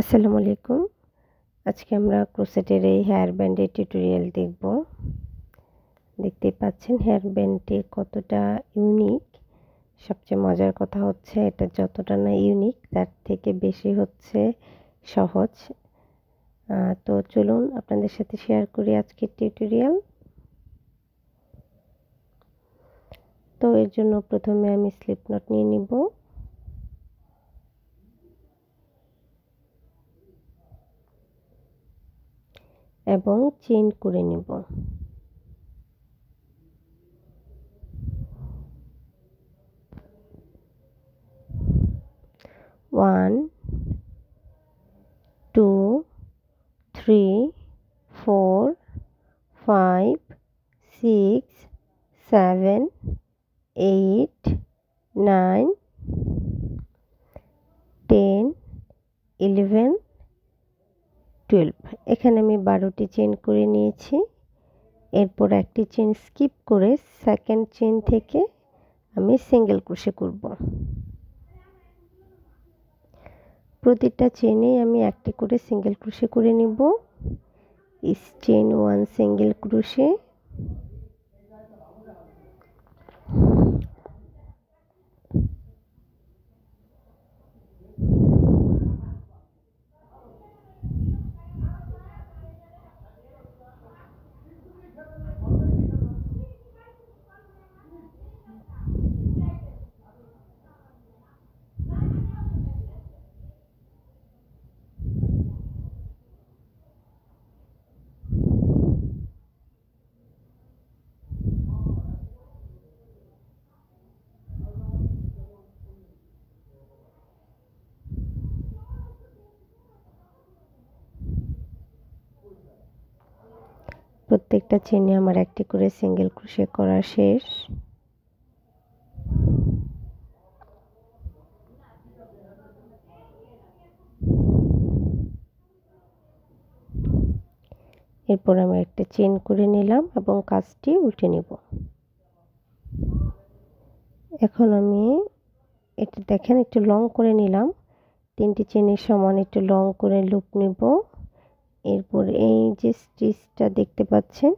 আসসালামু আলাইকুম। আজকে আমরা ক্রোশেটের এই হেয়ার ব্যান্ডের টিউটোরিয়াল দেখব। দেখতেই পাচ্ছেন হেয়ার ব্যান্ডটি কতটা ইউনিক। সবচেয়ে মজার কথা হচ্ছে এটা যতটা না ইউনিক তার থেকে বেশি হচ্ছে সহজ। তো চলুন আপনাদের সাথে শেয়ার করি আজকের টিউটোরিয়াল। তো এর জন্য প্রথমে আমি স্লিপ নট নিয়ে নিব। এবং চেইন করে নিব। 1 2 3 4 5 6 7 8 9 10 11 12 এখানে আমি 12টি চেইন করে নিয়েছি। এরপর একটি চেইন স্কিপ করে সেকেন্ড চেইন থেকে আমি সিঙ্গেল ক্রোশে করব। প্রতিটা চেইনে আমি একটি করে সিঙ্গেল ক্রোশে করে নিব। ইস চেইন 1 সিঙ্গেল ক্রোশে, প্রত্যেকটা চেইনে আমার একটি করে সিঙ্গেল ক্রোশে করা শেষ। এরপর আমি একটা চেইন করে নিলাম এবং কাজটি উল্টে নিব। এখন আমি এটা দেখেন একটু লং করে নিলাম। 3টি চেইনের সমান একটু লং করে লুপ নেব। এরপর এই যে স্টিচটা দেখতে পাচ্ছেন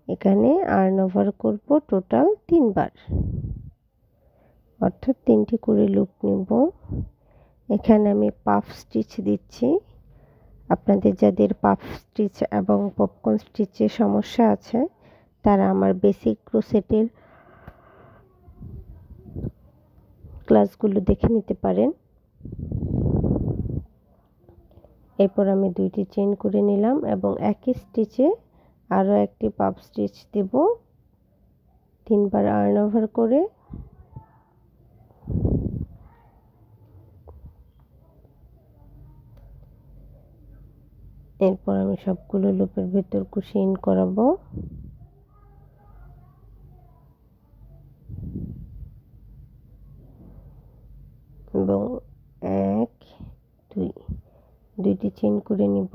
এখানে আর্ন ওভার করব টোটাল 3 বার, অর্থাৎ 3টি করে লুপ নেব। এখানে আমি পাফ স্টিচ দিচ্ছি। আপনাদের যাদের পাফ স্টিচ এবং পপকর্ন স্টিচের সমস্যা আছে তারা আমার বেসিক ক্রোশেটের ক্লাসগুলো দেখে নিতে পারেন। এরপর আমি 2টি চেইন করে নিলাম এবং একই স্টিচে আরও একটি পাফ স্টিচ দেব 3 বার আর্ন ওভার করে। এরপর আমি সবগুলো লুপের ভেতর কুশি ইন করাবো। এবং 1 2 2টি চেইন করে নিব।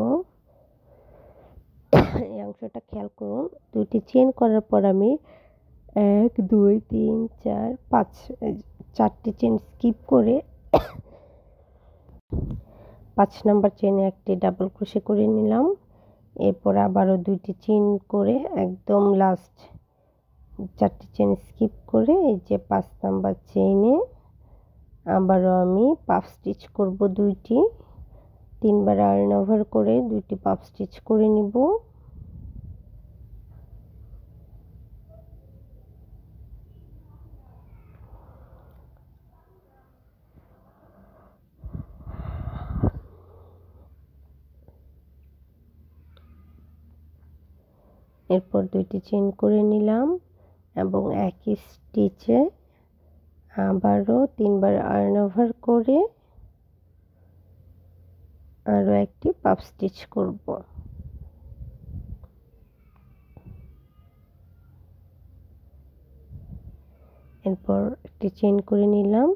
এই অংশটা খেয়াল করুন। 2টি চেইন করার পর আমি 1 2 3 4 5 4টি চেইন স্কিপ করে 5 নাম্বার চেইনে একটি ডাবল ক্রোশে করে নিলাম। এরপর আবারও 2টি চেইন করে একদম লাস্ট 4টি চেইন স্কিপ করে এই যে 5 নাম্বার চেইনে আবারও আমি পাফ স্টিচ করব 2টি। 3 বার আর্ন ওভার করে 2টি পাফ স্টিচ করে নিব। এরপর 2টি চেইন করে নিলাম এবং একই স্টিচে আবারও 3 বার আর্ন ওভার করে আরও একটি পাফ স্টিচ করব। এরপর একটি চেইন করে নিলাম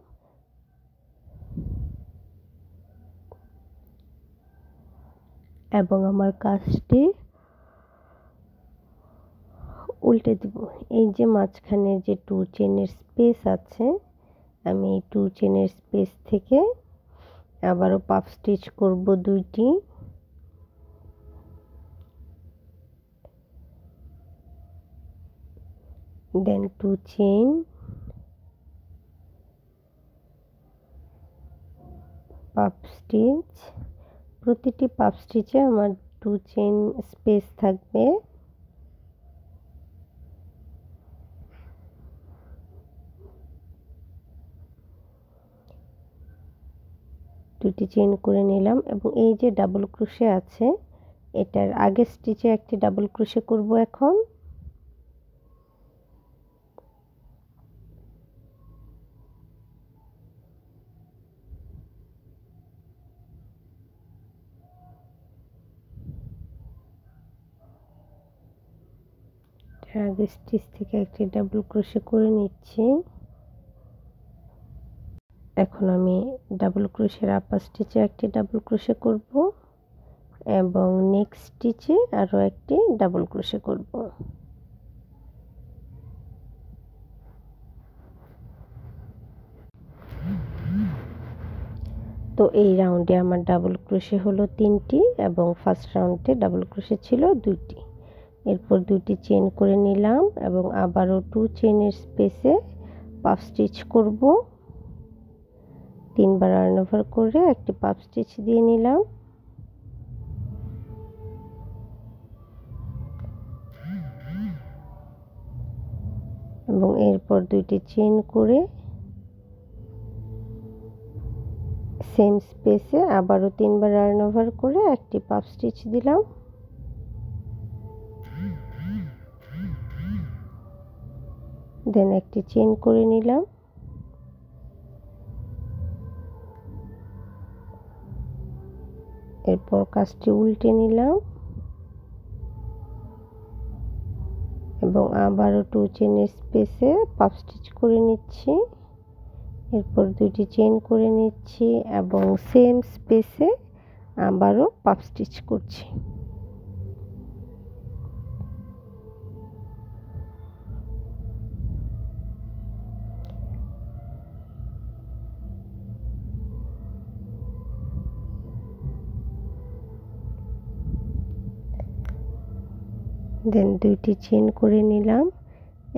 এবং আমার কাজটি উল্টে দেব। এই যে মাঝখানে যে 2 চেইনের স্পেস আছে আমি এই 2 চেইনের স্পেস থেকে আবারও পাফ স্টিচ করব দুইটি। দেন 2 চেইন, পাফ স্টিচ। প্রতিটি পাফ স্টিচে আমার 2 চেইন স্পেস থাকবে। দুটি চেইন করে নিলাম এবং এই যে ডাবল ক্রোশে আছে এটার আগের স্টিচে একটি ডাবল ক্রোশে করব এখন। আগের স্টিচ থেকে একটি ডাবল ক্রোশে করে নিচ্ছি। এখন আমি ডাবল ক্রোশের আপার স্টিচে একটি ডাবল ক্রোশে করব এবং নেক্সট স্টিচে আরও একটি ডাবল ক্রোশে করব। তো এই রাউন্ডে আমার ডাবল ক্রোশে হলো 3টি এবং ফার্স্ট রাউন্ডে ডাবল ক্রোশে ছিল 2টি। এরপর 2টি চেইন করে নিলাম এবং আবারও 2 চেইনের স্পেসে পাফ স্টিচ করব। 3বার আর্ন ওভার করে একটি পাফ স্টিচ দিয়ে নিলাম এবং এরপর 2টি চেইন করে সেম স্পেসে আবারও 3বার আর্ন ওভার করে একটি পাফ স্টিচ দিলাম। দেন একটি চেইন করে নিলাম। এরপর কাজটি উল্টে নিলাম এবং আবারও 2 চেইনের স্পেসে পাফ স্টিচ করে নিচ্ছি। এরপর 2টি চেইন করে নিচ্ছি এবং সেম স্পেসে আবারও পাফ স্টিচ করছি। দেন 2টি চেইন করে নিলাম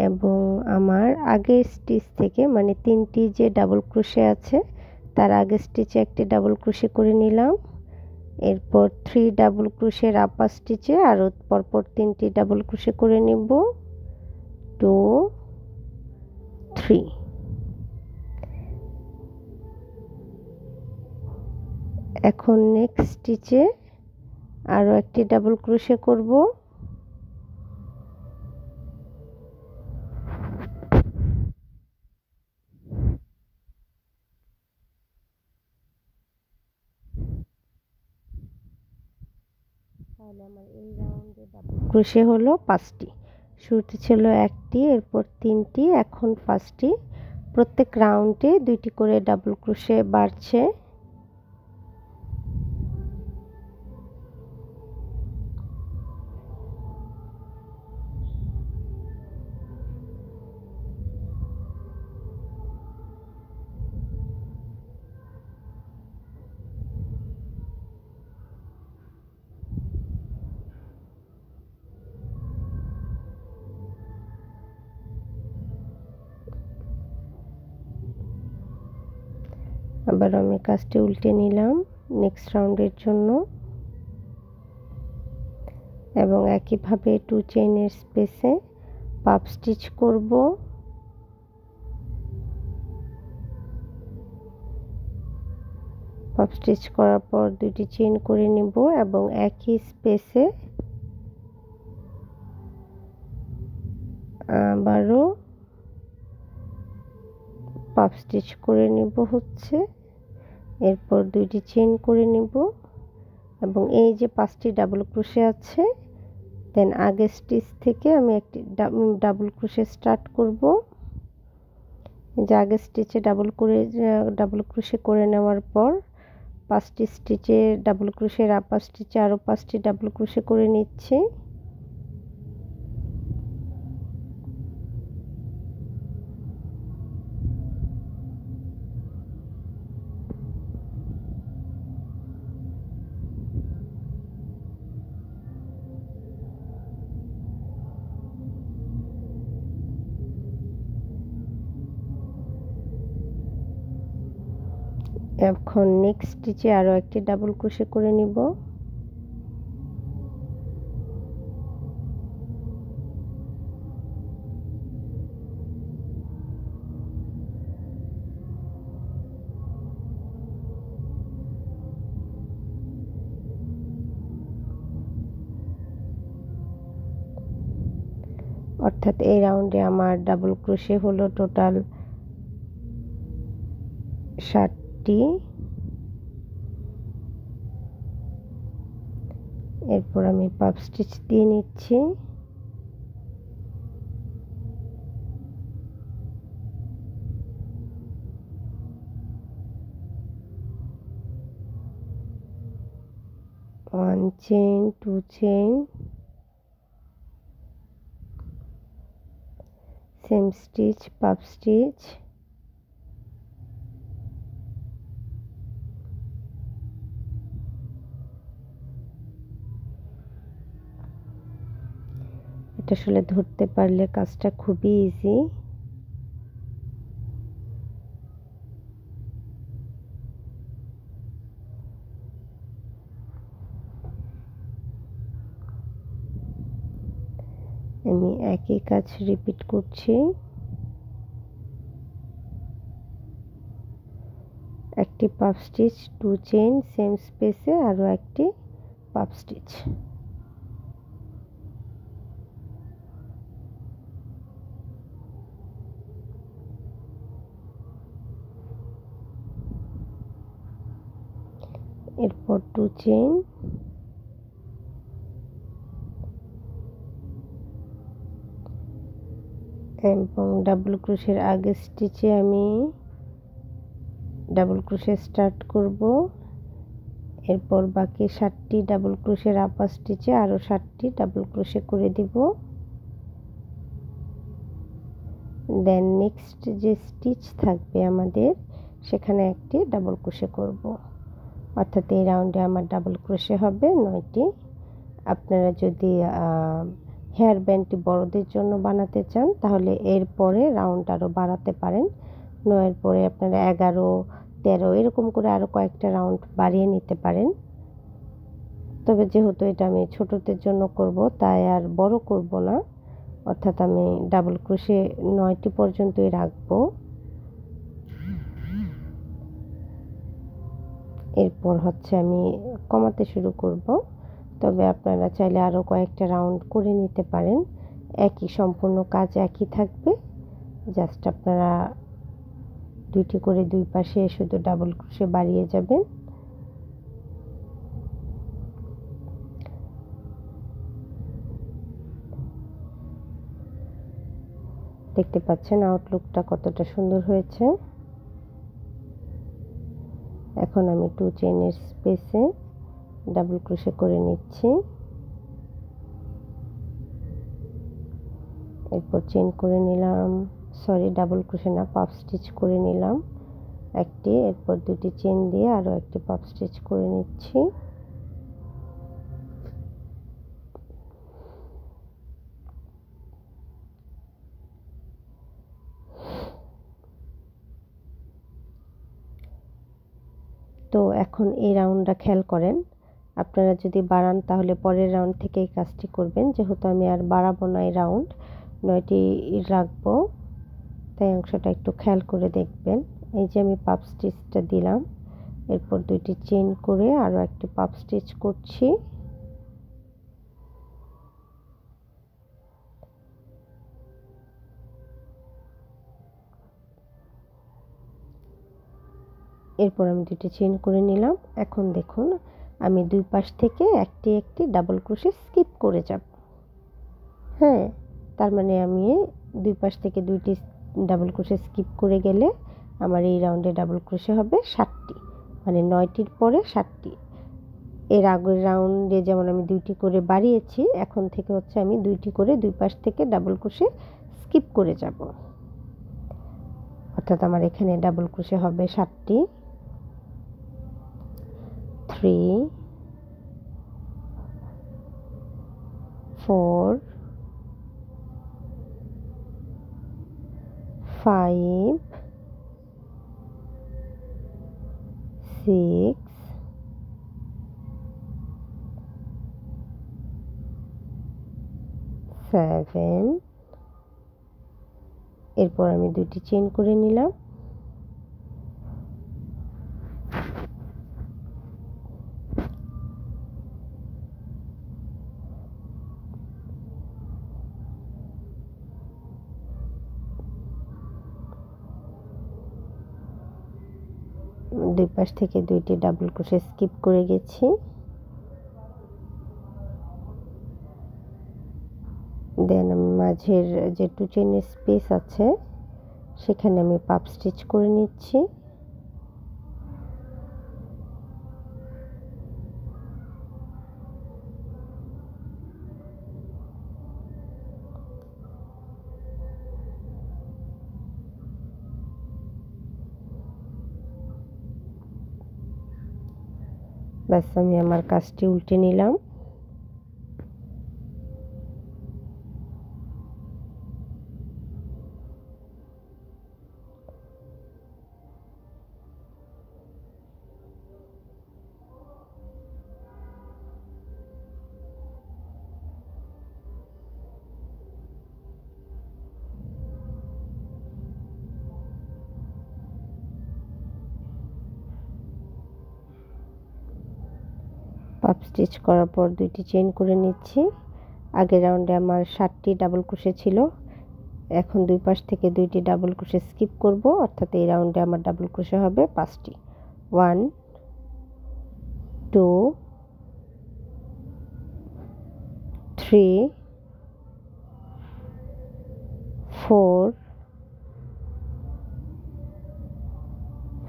এবং আমার আগের স্টিচ থেকে মানে 3টি যে ডাবল ক্রোশে আছে তার আগের স্টিচে একটি ডাবল ক্রোশে করে নিলাম। এরপর 3 ডাবল ক্রোশের আপার স্টিচে আরও পরপর 3টি ডাবল ক্রোশে করে নিব। 2 3। এখন নেক্সট স্টিচে আরও একটি ডাবল ক্রোশে করব। তাহলে আমার এই রাউন্ডে ডাবল ক্রোশে হলো 5টি। শুরুতে ছিল 1টি, এরপর 3টি, এখন 5টি। প্রত্যেক রাউন্ডে 2টি করে ডাবল ক্রোশে বাড়ছে। আবার আমি কাজটি উল্টে নিলাম নেক্সট রাউন্ডের জন্য এবং একইভাবে 2 চেইনের স্পেসে পাফ স্টিচ করব। পাফ স্টিচ করার পর 2টি চেইন করে নিব এবং একই স্পেসে আবারও পাফ স্টিচ করে নিব হচ্ছে। এরপর 2টি চেইন করে নিব এবং এই যে 5টি ডাবল ক্রোশে আছে দেন আগের স্টিচ থেকে আমি একটি ডাবল ক্রোশে স্টার্ট করব। যে আগের স্টিচে ডাবল ক্রোশে করে নেওয়ার পর 5টি স্টিচে ডাবল ক্রোশের আপার স্টিচে আরও 5টি ডাবল ক্রোশে করে নিচ্ছি। এখন নেক্সট স্টিচে আরও একটি ডাবল ক্রোশে করে নিব। অর্থাৎ এই রাউন্ডে আমার ডাবল ক্রোশে হলো টোটাল 60টি। এরপর আমি পাফ স্টিচ দিয়ে নিচ্ছি। One chain, two chain, same stitch, puff stitch, এটা আসলে ধরতে পারলে কাজটা খুবই ইজি। আমি একই কাজ রিপিট করছি। একটি puff stitch, two chain, same স্পেসে আরও একটি পাফ স্টিচ। এরপর টু চেইন, এবং ডাবল ক্রোশের আগের স্টিচে আমি ডাবল ক্রোশে স্টার্ট করব। এরপর বাকি 60টি ডাবল ক্রোশের আপার স্টিচে আরও 60টি ডাবল ক্রোশে করে দিব। দেন নেক্সট যে স্টিচ থাকবে আমাদের সেখানে একটি ডাবল ক্রোশে করব। অর্থাৎ এই রাউন্ডে আমার ডাবল ক্রোশে হবে 9টি। আপনারা যদি হেয়ার ব্যান্ডটি বড়দের জন্য বানাতে চান তাহলে এরপরে রাউন্ড আরও বাড়াতে পারেন। 9-এর পরে আপনারা 11, 13 এরকম করে আরও কয়েকটা রাউন্ড বাড়িয়ে নিতে পারেন। তবে যেহেতু এটা আমি ছোটদের জন্য করব তাই আর বড় করব না, অর্থাৎ আমি ডাবল ক্রোশে 9টি পর্যন্তই রাখবো। এরপর হচ্ছে আমি কমাতে শুরু করব। তবে আপনারা চাইলে আরও কয়েকটা রাউন্ড করে নিতে পারেন। একই সম্পূর্ণ কাজ একই থাকবে, জাস্ট আপনারা দুইটি করে দুই পাশে শুধু ডাবল ক্রোশে বাড়িয়ে যাবেন। দেখতে পাচ্ছেন আউটলুকটা কতটা সুন্দর হয়েছে। এখন আমি টু চেইনের স্পেসে ডাবল ক্রোশে করে নিচ্ছি। এরপর চেইন করে নিলাম, সরি ডাবল ক্রোশে না, পাফ স্টিচ করে নিলাম একটি। এরপর দুটি চেইন দিয়ে আরও একটি পাফ স্টিচ করে নিচ্ছি। তো এখন এই রাউন্ডটা খেয়াল করেন, আপনারা যদি বাড়ান তাহলে পরের রাউন্ড থেকে এই কাজটি করবেন। যেহেতু আমি আর বাড়াবো না, এই রাউন্ড 9টি রাখবো, তাই অংশটা একটু খেয়াল করে দেখবেন। এই যে আমি পাফ স্টিচটা দিলাম, এরপর দুইটি চেইন করে আরও একটি পাফ স্টিচ করছি। এরপর আমি দুটি চেইন করে নিলাম। এখন দেখুন আমি দুই পাশ থেকে একটি একটি ডাবল ক্রোশে স্কিপ করে যাব। হ্যাঁ, তার মানে আমি দুই পাশ থেকে দুইটি ডাবল ক্রোশে স্কিপ করে গেলে আমার এই রাউন্ডে ডাবল ক্রোশে হবে 60টি, মানে 9টির পরে 60টি। এর আগের রাউন্ডে যেমন আমি দুইটি করে বাড়িয়েছি, এখন থেকে হচ্ছে আমি দুইটি করে দুই পাশ থেকে ডাবল ক্রোশে স্কিপ করে যাব। অর্থাৎ আমার এখানে ডাবল ক্রোশে হবে 60টি। 3, 4, 5, 6 7 এরপর আমি দুটি চেইন করে নিলাম। দুই পাশ থেকে দুইটি ডাবল ক্রোশে স্কিপ করে গেছি। দেন আমি মাঝের যে 2 চেইনের স্পেস আছে সেখানে আমি পাপ স্টিচ করে নিচ্ছি। ব্যাস আমি আমার কাজটি উল্টে নিলাম। পাপ স্টিচ করার পর দুইটি চেইন করে নিচ্ছি। আগের রাউন্ডে আমার 7টি ডাবল ক্রোশে ছিল, এখন দুই পাশ থেকে দুইটি ডাবল ক্রোশে স্কিপ করব, অর্থাৎ এই রাউন্ডে আমার ডাবল ক্রোশে হবে 5টি। 1 2 3 4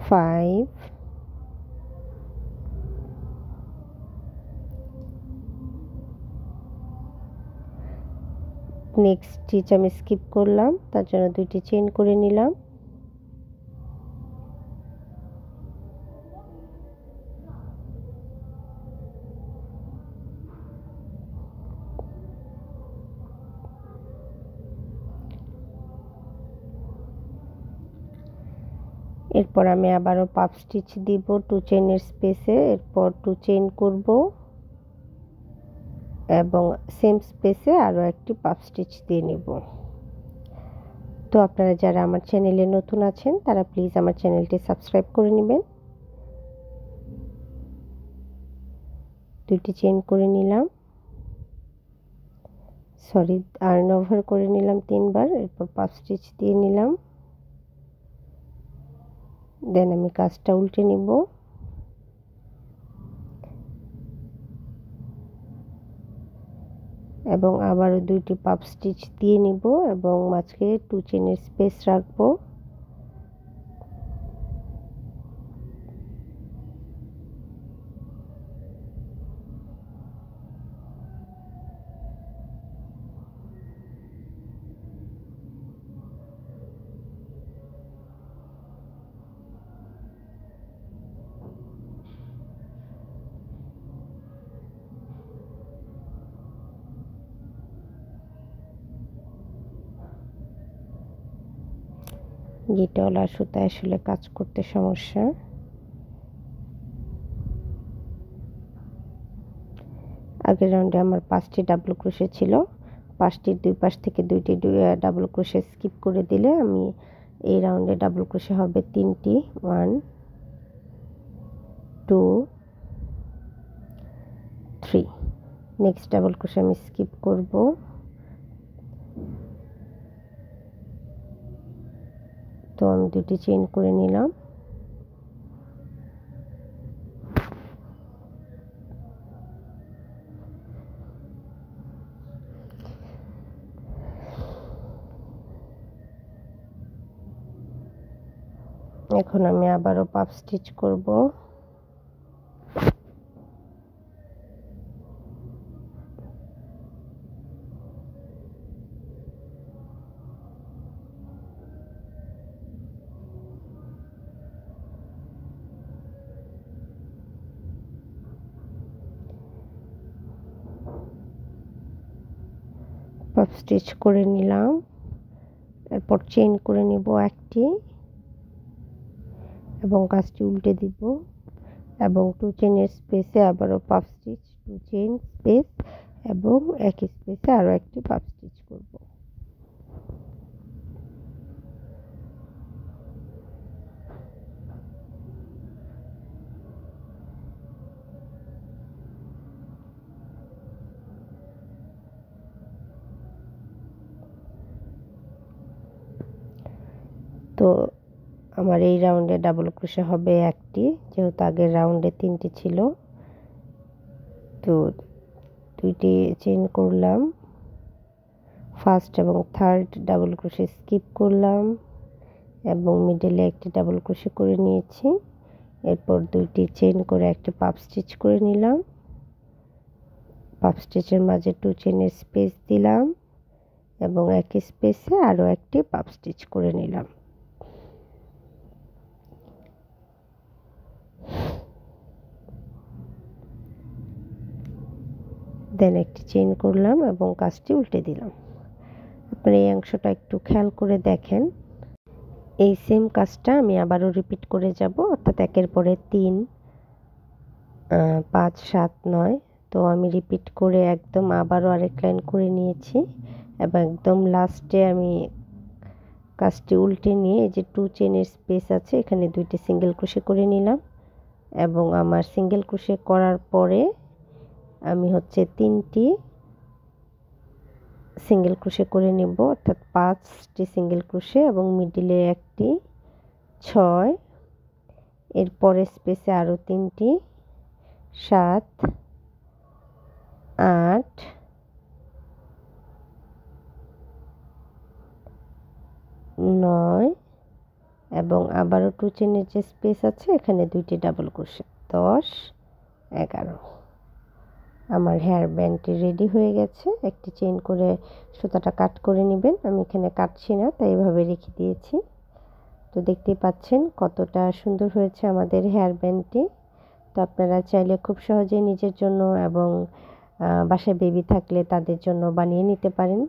5 নেক্সট স্টিচ আমি স্কিপ করলাম, তার জন্য দুইটি চেইন করে নিলাম। এরপর আমি আবারও পাপ স্টিচ দিব 2 চেইনের স্পেসে, এরপর 2 চেইন করব এবং সেম স্পেসে আরও একটি পাপ স্টিচ দিয়ে নেব। তো আপনারা যারা আমার চ্যানেলে নতুন আছেন তারা প্লিজ আমার চ্যানেলটি সাবস্ক্রাইব করে নেবেন। দুইটি চেইন করে নিলাম, সরি আর্ন ওভার করে নিলাম 3 বার, এরপর পাপ স্টিচ দিয়ে নিলাম। দেন আমি কাজটা উল্টে নিব। এবং আবারও দুইটি পাপ স্টিচ দিয়ে নিব এবং মাঝখানে 2 চেইনের স্পেস রাখবো। গিটওয়ালা সুতায় আসলে কাজ করতে সমস্যা। আগের রাউন্ডে আমার 5টি ডাবল ক্রোশে ছিল, 5টির দুই পাশ থেকে দুইটি ডাবল ক্রোশে স্কিপ করে দিলে আমি এই রাউন্ডে ডাবল ক্রোশে হবে 3টি। 1 2 3 নেক্সট ডাবল ক্রোশে আমি স্কিপ করব। তো আমি দুটি চেইন করে নিলাম। এখন আমি আবারও পাপ স্টিচ করব। পাপ স্টিচ করে নিলাম, এরপর চেইন করে নিব একটি এবং কাজটি উল্টে দিব। এবং 2 চেইনের স্পেসে আবারও পাফ স্টিচ, 2 চেইন স্পেস এবং একই স্পেসে আরও একটি পাফ স্টিচ করব। তো আমার এই রাউন্ডে ডাবল ক্রোশে হবে একটি, যেহেতু আগের রাউন্ডে 3টি ছিল। তো 2টি চেইন করলাম, ফার্স্ট এবং থার্ড ডাবল ক্রোশে স্কিপ করলাম এবং মিডলে একটি ডাবল ক্রোশে করে নিয়েছি। এরপর 2টি চেইন করে একটি পাফ স্টিচ করে নিলাম, পাফ স্টিচের মাঝে 2 চেইনের স্পেস দিলাম এবং একই স্পেসে আরও একটি পাফ স্টিচ করে নিলাম। দেন একটি চেইন করলাম এবং কাজটি উল্টে দিলাম। আপনারা এই অংশটা একটু খেয়াল করে দেখেন। এই সেম কাজটা আমি আবারও রিপিট করে যাব, অর্থাৎ একের পরে 3, 5, 7, 9। তো আমি রিপিট করে একদম আবারও আরেক লাইন করে নিয়েছি এবং একদম লাস্টে আমি কাজটি উল্টে নিয়ে এই যে 2 চেইনের স্পেস আছে এখানে 2টি সিঙ্গেল ক্রোশে করে নিলাম এবং আমার সিঙ্গেল ক্রোশে করার পরে আমি 3টি সিঙ্গেল ক্রোশে করে নেব, অর্থাৎ 5টি সিঙ্গেল ক্রোশে এবং মিডিলে একটি 6, এরপরে স্পেসে আরও 3টি 7, 8, 9 এবং আবারও 2 চেইনের যে স্পেস আছে এখানে 2টি ডাবল ক্রোশে, 10, 11। আমার হেয়ার ব্যান্ডটি রেডি হয়ে গেছে। একটি চেইন করে সুতাটা কাট করে নেবেন, আমি এখানে কাটছি না তাই এভাবে রেখে দিয়েছি। তো দেখতেই পাচ্ছেন কতটা সুন্দর হয়েছে আমাদের হেয়ার ব্যান্ডটি। তো আপনারা চাইলে খুব সহজেই নিজের জন্য এবং বাসায় বেবি থাকলে তাদের জন্য বানিয়ে নিতে পারেন।